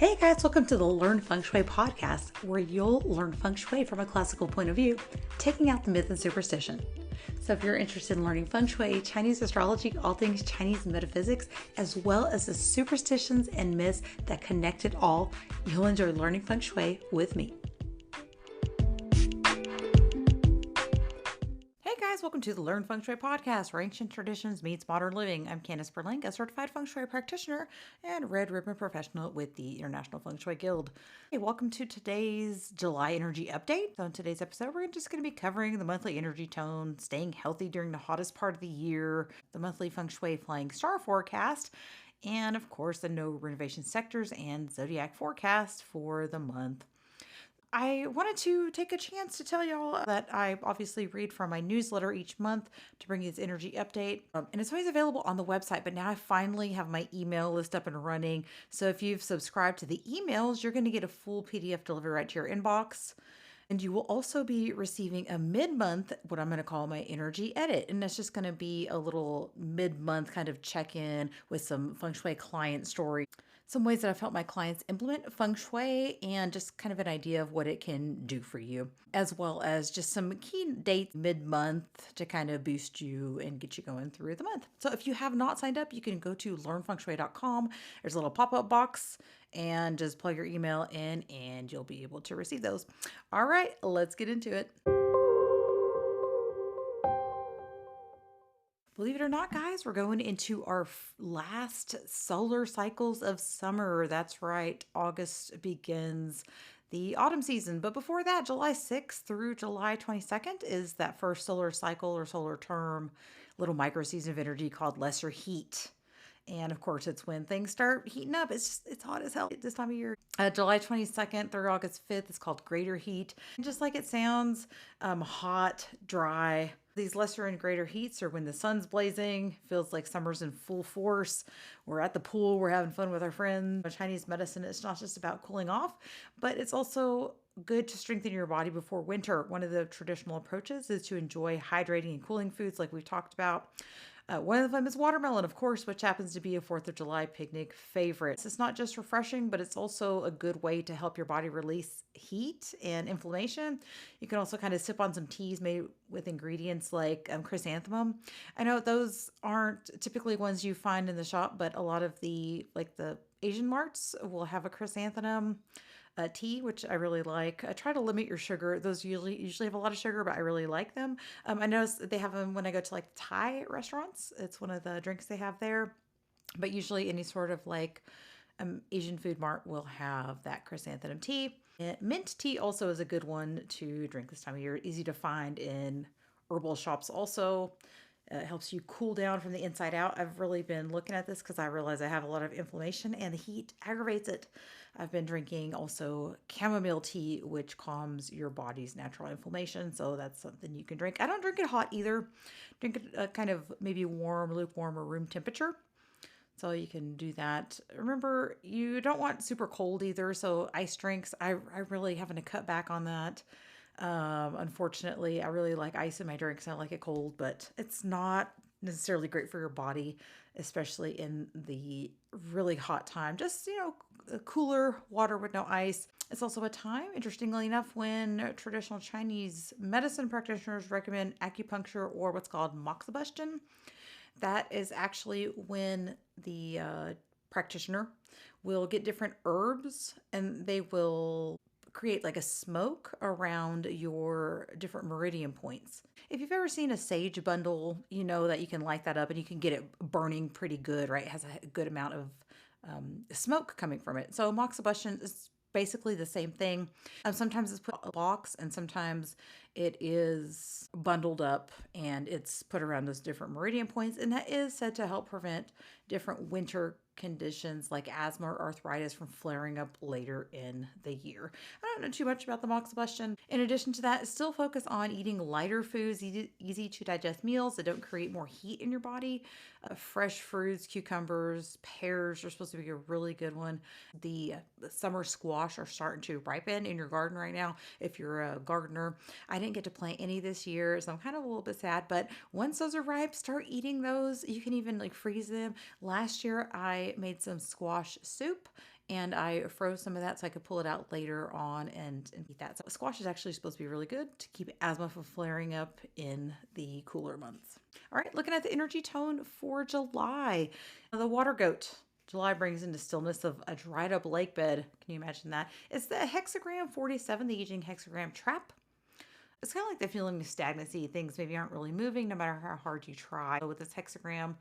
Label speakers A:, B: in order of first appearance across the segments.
A: Hey guys, welcome to the Learn Feng Shui podcast, where you'll learn Feng Shui from a classical point of view, taking out the myth and superstition. So if you're interested in learning Feng Shui, Chinese astrology, all things Chinese metaphysics, as well as the superstitions and myths that connect it all, you'll enjoy learning Feng Shui with me. Hey guys, welcome to the Learn Feng Shui podcast, where ancient traditions meets modern living. I'm Candace Berling, a certified Feng Shui practitioner and red ribbon professional with the International Feng Shui Guild. Hey, welcome to today's July energy update. So in today's episode, we're just going to be covering the monthly energy tone, staying healthy during the hottest part of the year, the monthly Feng Shui flying star forecast, and of course the no renovation sectors and Zodiac forecast for the month. I wanted to take a chance to tell y'all that I obviously read from my newsletter each month to bring you this energy update. And it's always available on the website, but now I finally have my email list up and running. So if you've subscribed to the emails, you're going to get a full PDF delivered right to your inbox. And you will also be receiving a mid-month, what I'm going to call my energy edit. And that's just going to be a little mid-month kind of check-in with some Feng Shui client story. Some ways that I felt my clients implement Feng Shui and just kind of an idea of what it can do for you, as well as just some key dates mid-month to kind of boost you and get you going through the month. So if you have not signed up, you can go to learnfengshui.com. There's a little pop-up box and just plug your email in and you'll be able to receive those. All right, let's get into it. Believe it or not, guys, we're going into our last solar cycles of summer. That's right. August begins the autumn season. But before that, July 6th through July 22nd is that first solar cycle or solar term, little micro season of energy called lesser heat. And of course, it's when things start heating up. It's hot as hell this time of year. July 22nd through August 5th is called greater heat. And just like it sounds, hot, dry. These lesser and greater heats are when the sun's blazing, feels like summer's in full force. We're at the pool, we're having fun with our friends. Chinese medicine, it's not just about cooling off, but it's also good to strengthen your body before winter. One of the traditional approaches is to enjoy hydrating and cooling foods like we've talked about. One of them is watermelon, of course, which happens to be a 4th of July picnic favorite. It's not just refreshing, but it's also a good way to help your body release heat and inflammation. You can also kind of sip on some teas made with ingredients like chrysanthemum. I know those aren't typically ones you find in the shop, but a lot of the Asian marts will have a chrysanthemum tea, which I really like. I try to limit your sugar. Those usually have a lot of sugar, but I really like them. I notice they have them when I go to like Thai restaurants. It's one of the drinks they have there. But usually any sort of Asian food mart will have that chrysanthemum tea. And mint tea also is a good one to drink this time of year. Easy to find in herbal shops also. It helps you cool down from the inside out. I've really been looking at this because I realize I have a lot of inflammation and the heat aggravates it. I've been drinking also chamomile tea, which calms your body's natural inflammation. So that's something you can drink. I don't drink it hot either. Drink it kind of maybe warm, lukewarm, or room temperature. So you can do that. Remember, you don't want super cold either. So ice drinks, I really having to cut back on that. Unfortunately, I really like ice in my drinks. I like it cold, but it's not necessarily great for your body, especially in the really hot time. Just, cooler water with no ice. It's also a time, interestingly enough, when traditional Chinese medicine practitioners recommend acupuncture or what's called moxibustion. That is actually when the practitioner will get different herbs and they will create like a smoke around your different meridian points. If you've ever seen a sage bundle, you know that you can light that up and you can get it burning pretty good, right? It has a good amount of smoke coming from it. So moxibustion is basically the same thing. Sometimes it's put in a box and sometimes it is bundled up and it's put around those different meridian points. And that is said to help prevent different winter conditions like asthma or arthritis from flaring up later in the year. I don't know too much about the moxibustion. In addition to that, still focus on eating lighter foods, easy to digest meals that don't create more heat in your body. Fresh fruits, cucumbers, pears are supposed to be a really good one. The summer squash are starting to ripen in your garden right now if you're a gardener. I didn't get to plant any this year, so I'm kind of a little bit sad, but once those are ripe, start eating those. You can even freeze them. Last year I made some squash soup and I froze some of that so I could pull it out later on and eat that. So squash is actually supposed to be really good to keep asthma from flaring up in the cooler months. All right, looking at the energy tone for July. The water goat. July brings into stillness of a dried up lake bed. Can you imagine that? It's the hexagram 47, the aging hexagram trap. It's kind of like the feeling of stagnancy. Things maybe aren't really moving no matter how hard you try. With this hexagram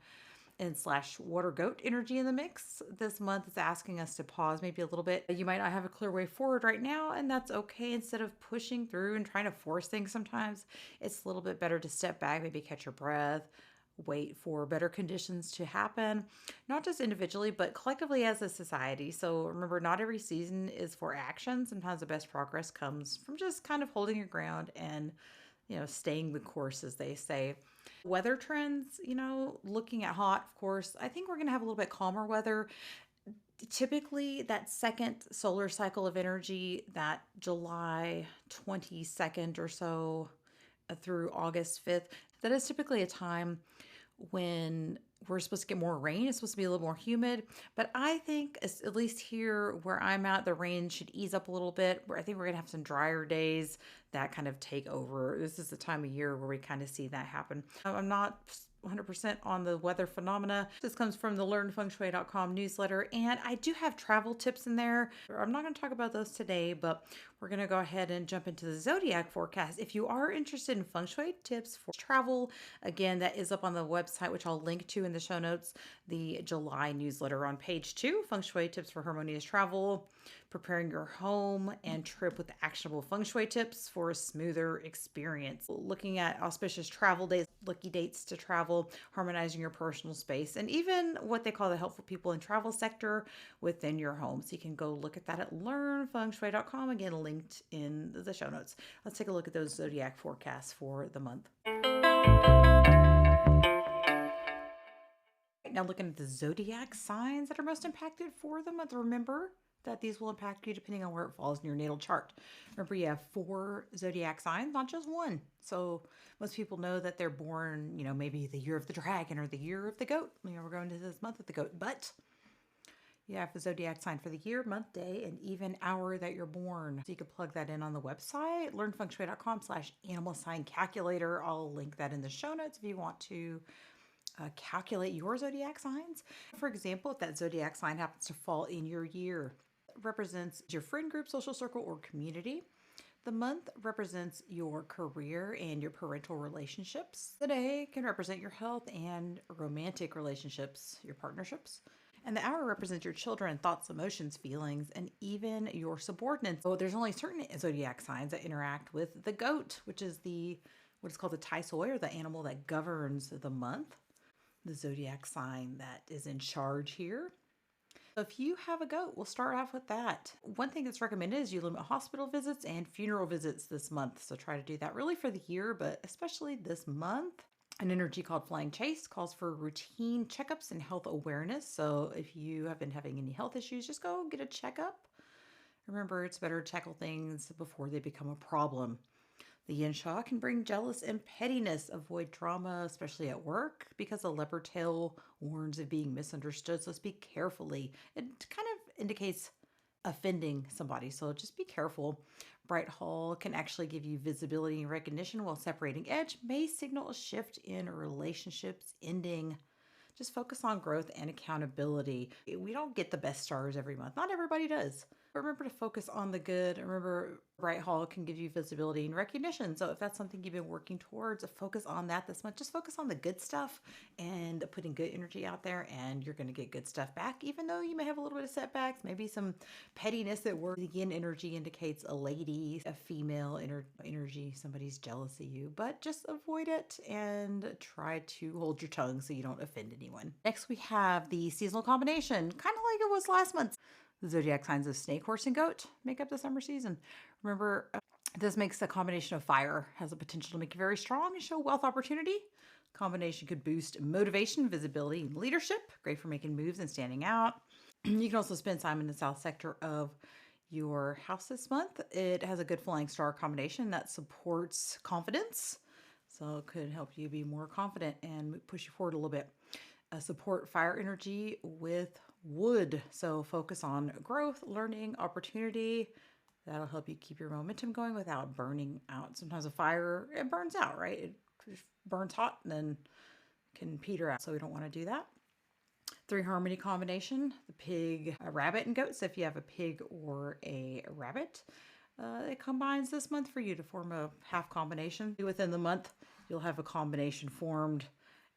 A: and slash water goat energy in the mix this month, it's asking us to pause maybe a little bit. You might not have a clear way forward right now, and that's okay. Instead of pushing through and trying to force things, sometimes it's a little bit better to step back, maybe catch your breath, wait for better conditions to happen, not just individually, but collectively as a society. So remember, not every season is for action. Sometimes the best progress comes from just kind of holding your ground and, staying the course, as they say. Weather trends, looking at hot, of course, I think we're going to have a little bit calmer weather. Typically, that second solar cycle of energy, that July 22nd or so through August 5th, that is typically a time when we're supposed to get more rain. It's supposed to be a little more humid, but I think, at least here where I'm at, the rain should ease up a little bit. Where I think we're gonna have some drier days that kind of take over. This is the time of year where we kind of see that happen. I'm not 100% on the weather phenomena. This comes from the learnfengshui.com newsletter, and I do have travel tips in there. I'm not going to talk about those today, but we're going to go ahead and jump into the Zodiac forecast. If you are interested in feng shui tips for travel, again, that is up on the website, which I'll link to in the show notes, the July newsletter on page 2, feng shui tips for harmonious travel, preparing your home and trip with actionable feng shui tips for a smoother experience. Looking at auspicious travel days, lucky dates to travel, harmonizing your personal space, and even what they call the helpful people in travel sector within your home. So you can go look at that at learnfengshui.com, again linked in the show notes. Let's take a look at those zodiac forecasts for the month. Now looking at the zodiac signs that are most impacted for the month. Remember that these will impact you depending on where it falls in your natal chart. Remember, you have 4 zodiac signs, not just one. So most people know that they're born, maybe the year of the dragon or the year of the goat. We're going to this month of the goat, but you have the zodiac sign for the year, month, day, and even hour that you're born. So you can plug that in on the website, learnfengshui.com/animal sign calculator. I'll link that in the show notes if you want to calculate your zodiac signs. For example, if that zodiac sign happens to fall in your year, it represents your friend group, social circle, or community. The month represents your career and your parental relationships. The day can represent your health and romantic relationships, your partnerships. And the hour represents your children, thoughts, emotions, feelings, and even your subordinates. So there's only certain zodiac signs that interact with the goat, which is what is called the Tai Soi, or the animal that governs the month, the zodiac sign that is in charge here. So if you have a goat, we'll start off with that. One thing that's recommended is you limit hospital visits and funeral visits this month. So try to do that really for the year, but especially this month. An energy called Flying Chase calls for routine checkups and health awareness. So if you have been having any health issues, just go get a checkup. Remember, it's better to tackle things before they become a problem. The yin sha can bring jealous and pettiness. Avoid drama, especially at work, because the leopard tail warns of being misunderstood. So speak carefully. It kind of indicates offending somebody, so just be careful. Bright Hall can actually give you visibility and recognition, while Separating Edge may signal a shift in relationships ending. Just focus on growth and accountability. We don't get the best stars every month. Not everybody does. But remember to focus on the good. Remember, Bright Hall can give you visibility and recognition. So if that's something you've been working towards, focus on that this month. Just focus on the good stuff and putting good energy out there, and you're going to get good stuff back, even though you may have a little bit of setbacks, maybe some pettiness at work. The yin energy indicates a lady, a female energy, somebody's jealous of you, but just avoid it and try to hold your tongue so you don't offend anyone. Next, we have the seasonal combination, kind of like it was last month. The zodiac signs of snake, horse, and goat make up the summer season. Remember, this makes a combination of fire, has the potential to make you very strong and show wealth opportunity. Combination could boost motivation, visibility, and leadership. Great for making moves and standing out. You can also spend time in the south sector of your house this month. It has a good flying star combination that supports confidence. So it could help you be more confident and push you forward a little bit. Support fire energy with wood. So focus on growth, learning, opportunity. That'll help you keep your momentum going without burning out. Sometimes a fire, it burns out, right? It burns hot and then can peter out. So we don't want to do that. 3 harmony combination, the pig, a rabbit, and goat. So if you have a pig or a rabbit, it combines this month for you to form a half combination. Within the month, you'll have a combination formed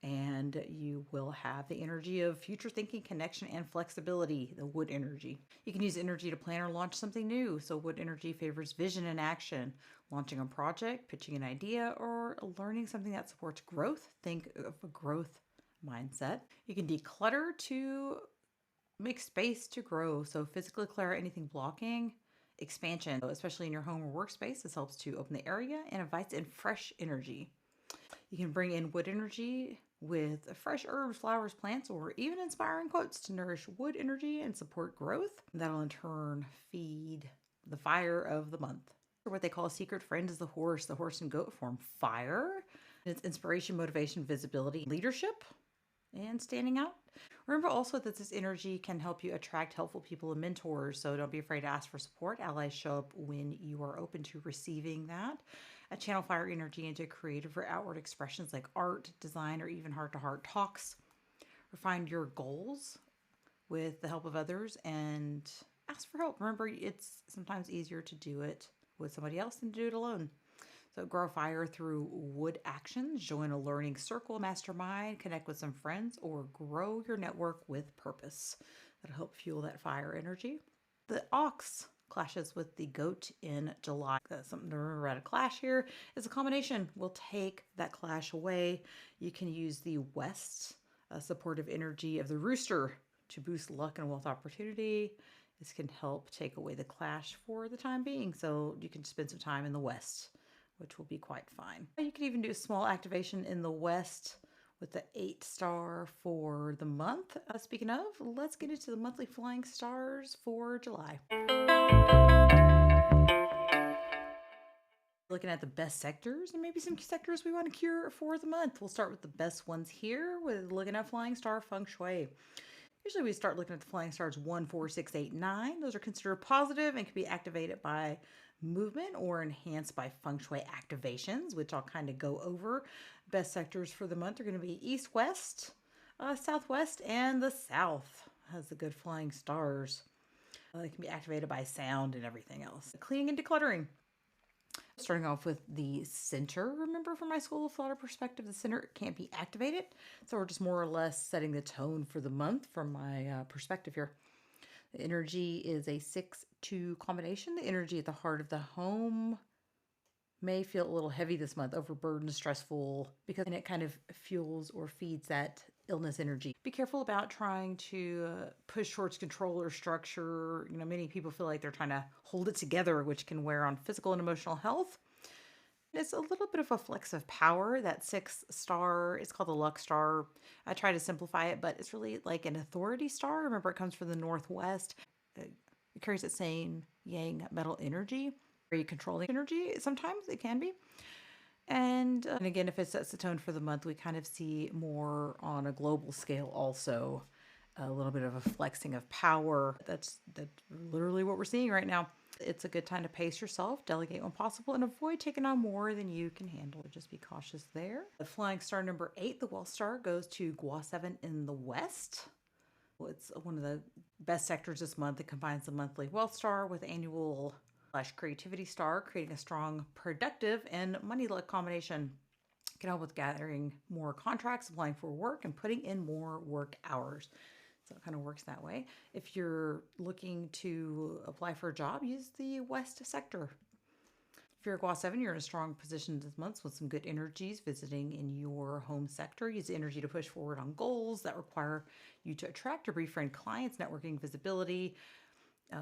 A: and you will have the energy of future thinking, connection, and flexibility, the wood energy. You can use energy to plan or launch something new. So wood energy favors vision and action, launching a project, pitching an idea, or learning something that supports growth. Think of a growth mindset. You can declutter to make space to grow. So physically clear anything blocking expansion, especially in your home or workspace. This helps to open the area and invites in fresh energy. You can bring in wood energy with fresh herbs, flowers, plants, or even inspiring quotes to nourish wood energy and support growth. That'll in turn feed the fire of the month. What they call a secret friend is the horse. The horse and goat form fire. It's inspiration, motivation, visibility, leadership, and standing out. Remember also that this energy can help you attract helpful people and mentors, so don't be afraid to ask for support. Allies show up when you are open to receiving that. Channel fire energy into creative or outward expressions like art, design, or even heart-to-heart talks. Refine your goals with the help of others and ask for help. Remember, it's sometimes easier to do it with somebody else than to do it alone. So grow fire through wood actions, join a learning circle, mastermind, connect with some friends, or grow your network with purpose. That'll help fuel that fire energy. The ox clashes with the goat in July. That's something to remember at a clash here. Is a combination. We'll take that clash away. You can use the west supportive energy of the rooster to boost luck and wealth opportunity. This can help take away the clash for the time being. So you can spend some time in the west, which will be quite fine. You can even do a small activation in the west with the 8-star for the month. Speaking of, let's get into the monthly flying stars for July. Looking at the best sectors and maybe some sectors we want to cure for the month. We'll start with the best ones here with looking at flying star Feng Shui. Usually we start looking at the flying stars 1, 4, 6, 8, 9. Those are considered positive and can be activated by movement or enhanced by Feng Shui activations, which I'll kind of go over. Best sectors for the month are going to be east, west, southwest, and the south has the good flying stars. They can be activated by sound and everything else. Cleaning and decluttering. Starting off with the center. Remember, from my school of thought perspective, the center can't be activated. So we're just more or less setting the tone for the month from my perspective here. The energy is a 6-2 combination. The energy at the heart of the home may feel a little heavy this month, overburdened, stressful, because it kind of fuels or feeds that illness energy. Be careful about trying to push towards control or structure. You know, many people feel like they're trying to hold it together, which can wear on physical and emotional health. It's a little bit of a flex of power. That 6-star, it's called the luck star. I try to simplify it, but it's really like an authority star. Remember, it comes from the northwest. It carries that same yang metal energy. Very controlling energy. Sometimes it can be. And again, if it sets the tone for the month, we kind of see more on a global scale also. A little bit of a flexing of power. That's literally what we're seeing right now. It's a good time to pace yourself, delegate when possible, and avoid taking on more than you can handle. Just be cautious there. The flying star number 8, the Wealth Star, goes to Gua 7 in the west. It's one of the best sectors this month. It combines the monthly Wealth Star with annual creativity star, creating a strong, productive, and money luck combination. It can help with gathering more contracts, applying for work, and putting in more work hours. So it kind of works that way. If you're looking to apply for a job, use the west sector. If you're a Gua 7, you're in a strong position this month with some good energies visiting in your home sector. Use the energy to push forward on goals that require you to attract or befriend clients, networking, visibility.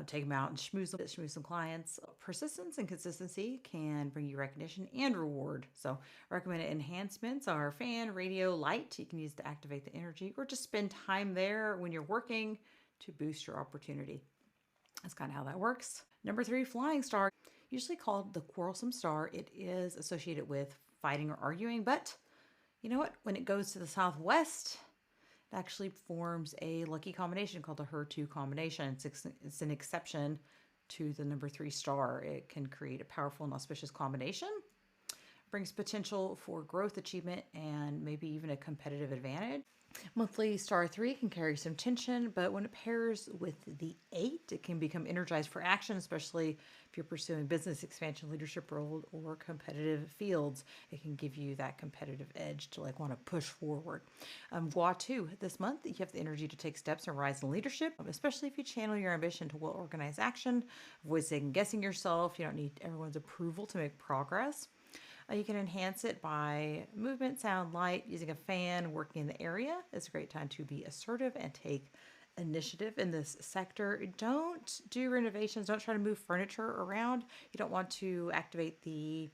A: Take them out and schmooze some clients. Persistence and consistency can bring you recognition and reward. So recommended enhancements are fan, radio, light. You can use to activate the energy or just spend time there when you're working to boost your opportunity. That's kind of how that works. Number 3, flying star. Usually called the quarrelsome star. It is associated with fighting or arguing, but you know what? When it goes to the southwest, It actually forms a lucky combination called a Her2 combination. It's an exception to the number 3 star. It can create a powerful and auspicious combination, brings potential for growth, achievement, and maybe even a competitive advantage. Monthly star 3 can carry some tension, but when it pairs with the 8, it can become energized for action, especially if you're pursuing business expansion, leadership role, or competitive fields. It can give you that competitive edge to like want to push forward. Gua 2, this month, you have the energy to take steps and rise in leadership, especially if you channel your ambition to well organized action. Avoid second guessing yourself. You don't need everyone's approval to make progress. You can enhance it by movement, sound, light, using a fan, working in the area. It's a great time to be assertive and take initiative in this sector. Don't do renovations. Don't try to move furniture around. You don't want to activate the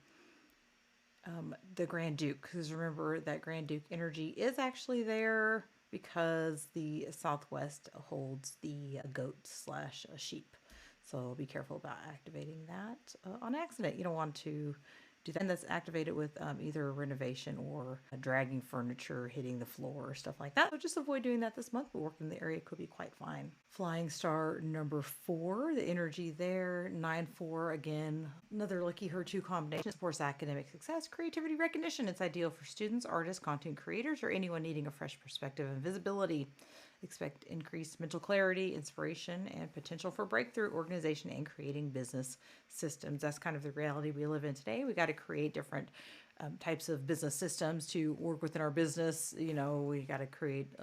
A: Grand Duke, because remember that Grand Duke energy is actually there because the Southwest holds the goat slash sheep. So be careful about activating that on accident. You don't want to do that. And that's activated with either a renovation or a dragging furniture, hitting the floor, or stuff like that. So just avoid doing that this month, but working in the area could be quite fine. Flying star number 4, the energy there, 9-4, again, another lucky Her2 combination. Supports academic success, creativity, recognition. It's ideal for students, artists, content creators, or anyone needing a fresh perspective and visibility. Expect increased mental clarity, inspiration, and potential for breakthrough, organization, and creating business systems. That's kind of the reality we live in today. We got to create different types of business systems to work within our business. You know, we got to create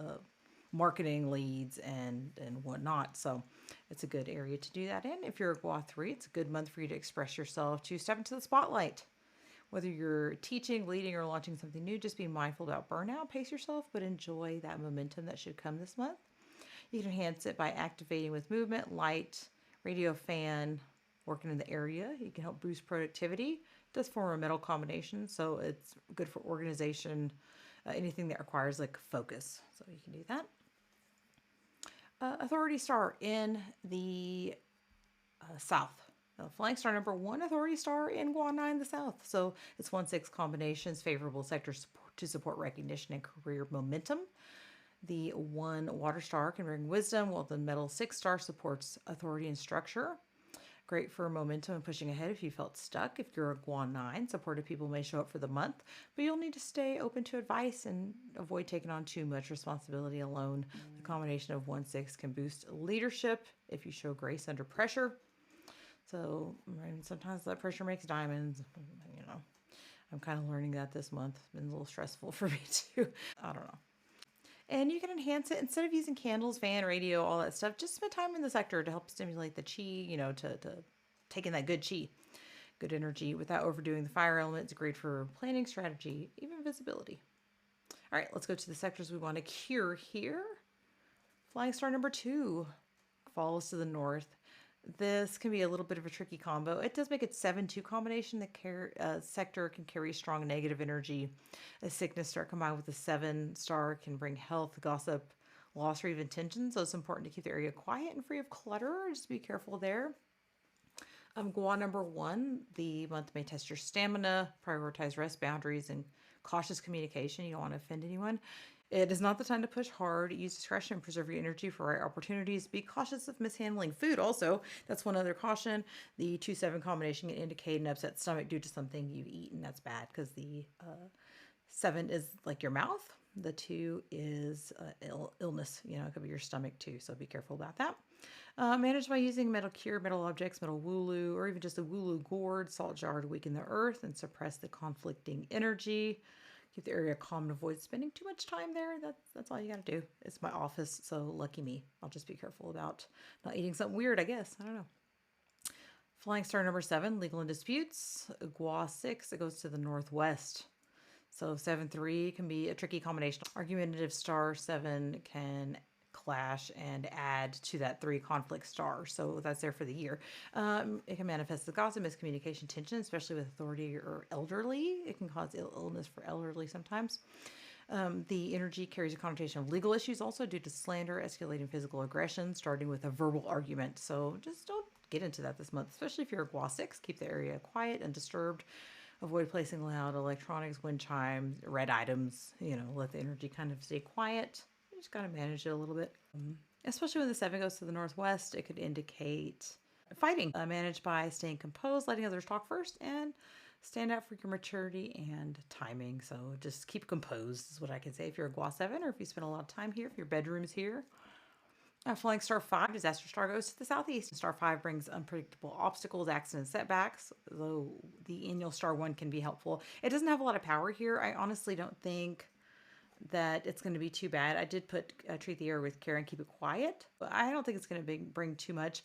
A: marketing leads and whatnot. So it's a good area to do that in. If you're a Gua 3, it's a good month for you to express yourself, to step into the spotlight. Whether you're teaching, leading, or launching something new, just be mindful about burnout. Pace yourself, but enjoy that momentum that should come this month. You can enhance it by activating with movement, light, radio, fan, working in the area. You can help boost productivity. It does form a metal combination, so it's good for organization, anything that requires like focus. So you can do that. Authority star in the south. Flying star number 1, authority star in Gua 9, the south. So it's 1-6 combinations, favorable sectors to support recognition and career momentum. The 1 water star can bring wisdom, while the metal 6 star supports authority and structure. Great for momentum and pushing ahead if you felt stuck. If you're a Gua 9, supportive people may show up for the month, but you'll need to stay open to advice and avoid taking on too much responsibility alone. The combination of 1-6 can boost leadership if you show grace under pressure. So sometimes that pressure makes diamonds, you know. I'm kind of learning that this month. It's been a little stressful for me too. I don't know. And you can enhance it instead of using candles, fan, radio, all that stuff. Just spend time in the sector to help stimulate the chi, you know, to take in that good chi, good energy without overdoing the fire element. It's great for planning, strategy, even visibility. All right, let's go to the sectors we want to cure here. Flying star number 2 falls to the north. This can be a little bit of a tricky combo. It does make it 7-2 combination. The sector can carry strong negative energy. A sickness star combined with a 7 star can bring health, gossip, loss, or even tension. So it's important to keep the area quiet and free of clutter. Just be careful there. Gua number 1, the month may test your stamina, prioritize rest, boundaries, and cautious communication. You don't want to offend anyone. It is not the time to push hard. Use discretion, preserve your energy for right opportunities. Be cautious of mishandling food. Also, that's one other caution. The 2-7 combination can indicate an upset stomach due to something you've eaten. That's bad because the 7 is like your mouth. The 2 is illness. You know, it could be your stomach too. So be careful about that. Managed by using metal cure, metal objects, metal wulu, or even just a wulu gourd, salt jar to weaken the earth and suppress the conflicting energy. Keep the area calm and avoid spending too much time there. That's all you got to do. It's my office, so lucky me. I'll just be careful about not eating something weird, I guess. I don't know. Flying star number 7, legal and disputes. Gua 6, it goes to the northwest. So 7-3 can be a tricky combination. Argumentative star 7 can clash and add to that 3 conflict star. So that's there for the year. It can manifest as gossip, miscommunication, tension, especially with authority or elderly. It can cause illness for elderly sometimes. The energy carries a connotation of legal issues also due to slander, escalating physical aggression, starting with a verbal argument. So just don't get into that this month, especially if you're a Gua 6. Keep the area quiet and disturbed. Avoid placing loud electronics, wind chimes, red items. You know, let the energy kind of stay quiet. You just got to manage it a little bit. Especially when the 7 goes to the northwest, it could indicate fighting, managed by staying composed, letting others talk first, and stand out for your maturity and timing. So just keep composed is what I can say if you're a Gua 7 or if you spend a lot of time here, if your bedroom's here. Flying Star 5, Disaster Star goes to the southeast. Star 5 brings unpredictable obstacles, accidents, setbacks, though the annual Star 1 can be helpful. It doesn't have a lot of power here. I honestly don't think that it's going to be too bad. I did put treat the air with care and keep it quiet, but I don't think it's going to bring too much.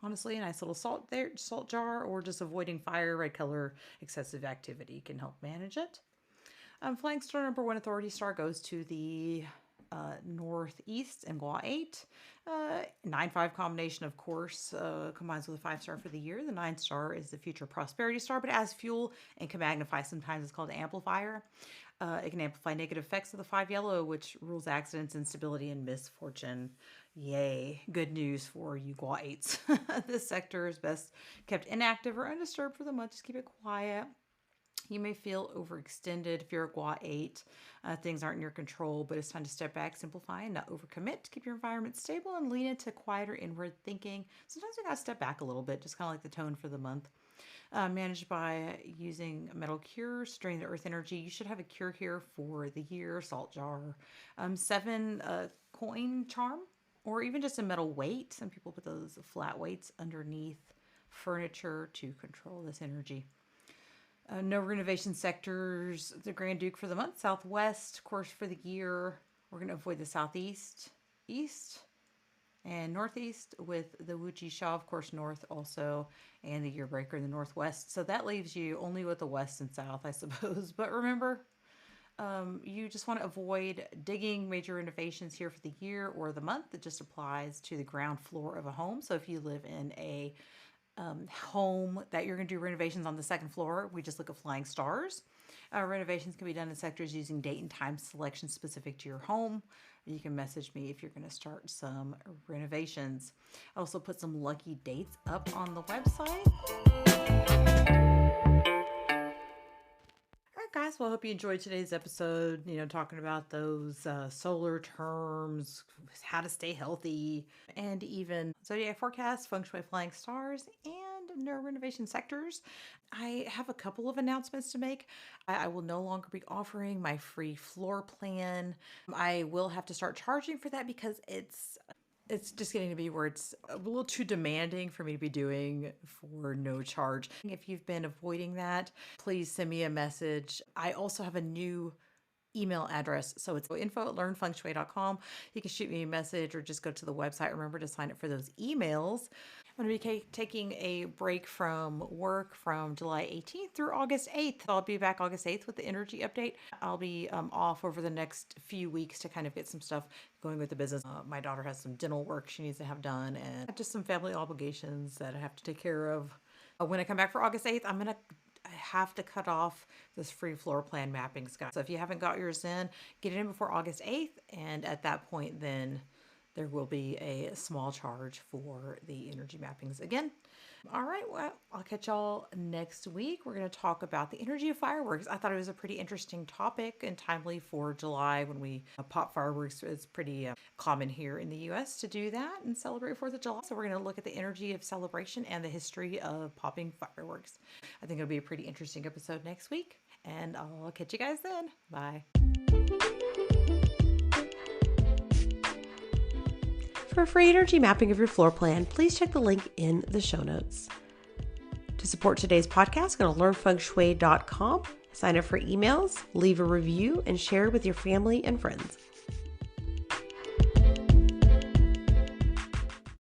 A: Honestly, a nice little salt jar, or just avoiding fire, red color, excessive activity can help manage it. Flying Star number 1 Authority Star goes to the northeast and Gua 8. 9-5 combination, of course, combines with a 5-star for the year. The 9-star is the future prosperity star, but as fuel and can magnify. Sometimes it's called an amplifier. It can amplify negative effects of the 5 yellow, which rules accidents, instability, and misfortune. Yay. Good news for you Gua 8s. This sector is best kept inactive or undisturbed for the month. Just keep it quiet. You may feel overextended if you're a Gua 8. Things aren't in your control, but it's time to step back, simplify, and not overcommit to keep your environment stable and lean into quieter inward thinking. Sometimes we got to step back a little bit, just kind of like the tone for the month. Managed by using metal cures to drain the earth energy. You should have a cure here for the year, salt jar. 7 coin charm, or even just a metal weight. Some people put those flat weights underneath furniture to control this energy. No renovation sectors, the Grand Duke for the month. Southwest, of course, for the year. We're going to avoid the southeast, east, and northeast with the Wuji Sha, of course, north also, and the year breaker in the northwest. So that leaves you only with the west and south, I suppose. But remember, you just want to avoid digging major renovations here for the year or the month. It just applies to the ground floor of a home. So if you live in a home that you're going to do renovations on the 2nd floor, we just look at flying stars. Renovations can be done in sectors using date and time selection specific to your home. You can message me if you're going to start some renovations. I also put some lucky dates up on the website. All right, guys. Well, I hope you enjoyed today's episode, talking about those solar terms, how to stay healthy, and even Zodiac Forecasts, Feng Shui Flying Stars, and no renovation sectors. I have a couple of announcements to make. I will no longer be offering my free floor plan. I will have to start charging for that because it's just getting to be where it's a little too demanding for me to be doing for no charge. If you've been avoiding that, please send me a message. I also have a new email address. So it's info@learnfengshui.com. You can shoot me a message or just go to the website. Remember to sign up for those emails. I'm going to be taking a break from work from July 18th through August 8th. I'll be back August 8th with the energy update. I'll be off over the next few weeks to kind of get some stuff going with the business. My daughter has some dental work she needs to have done and just some family obligations that I have to take care of. When I come back for August 8th, I have to cut off this free floor plan mappings, guys. So if you haven't got yours in, get it in before August 8th. And at that point, then there will be a small charge for the energy mappings again. All right, well, I'll catch y'all next week. We're going to talk about the energy of fireworks. I thought it was a pretty interesting topic and timely for July when we pop fireworks. It's pretty common here in the U.S. to do that and celebrate 4th of July. So we're going to look at the energy of celebration and the history of popping fireworks. I think it'll be a pretty interesting episode next week, and I'll catch you guys then. Bye.
B: For a free energy mapping of your floor plan, please check the link in the show notes. To support today's podcast, go to learnfengshui.com, sign up for emails, leave a review, and share with your family and friends.